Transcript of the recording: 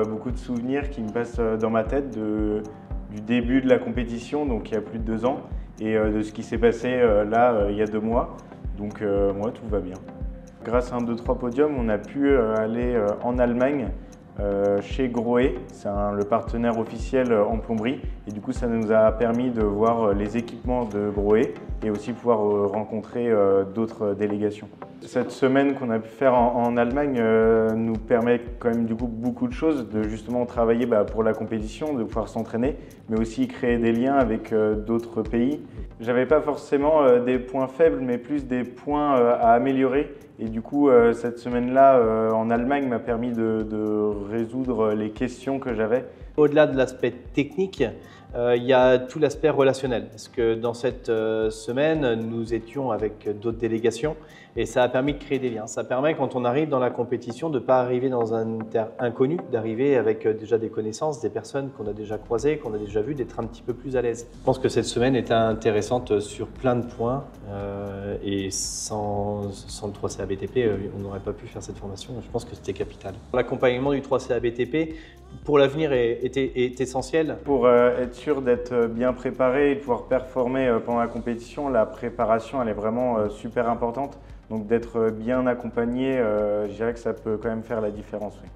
beaucoup de souvenirs qui me passent dans ma tête du début de la compétition, donc il y a plus de 2 ans, et de ce qui s'est passé là, il y a 2 mois. Donc moi, tout va bien. Grâce à un 2-3 podiums, on a pu aller en Allemagne chez Grohe, c'est le partenaire officiel en plomberie, et du coup ça nous a permis de voir les équipements de Grohe et aussi pouvoir rencontrer d'autres délégations. Cette semaine qu'on a pu faire en Allemagne nous permet quand même du coup beaucoup de choses, de justement travailler pour la compétition, de pouvoir s'entraîner, mais aussi créer des liens avec d'autres pays. J'avais pas forcément des points faibles, mais plus des points à améliorer. Et du coup, cette semaine-là en Allemagne m'a permis de résoudre les questions que j'avais. Au-delà de l'aspect technique, il y a tout l'aspect relationnel. Parce que dans cette semaine, nous étions avec d'autres délégations et ça a permis de créer des liens. Ça permet, quand on arrive dans la compétition, de ne pas arriver dans un terrain inconnu, d'arriver avec déjà des connaissances, des personnes qu'on a déjà croisées, qu'on a déjà vues, d'être un petit peu plus à l'aise. Je pense que cette semaine était intéressante sur plein de points et sans le 3CA BTP, on n'aurait pas pu faire cette formation. Je pense que c'était capital. L'accompagnement du 3CA BTP, pour l'avenir, est essentiel. Pour être sûr d'être bien préparé et de pouvoir performer pendant la compétition, la préparation elle est vraiment super importante. Donc d'être bien accompagné, je dirais que ça peut quand même faire la différence. Oui.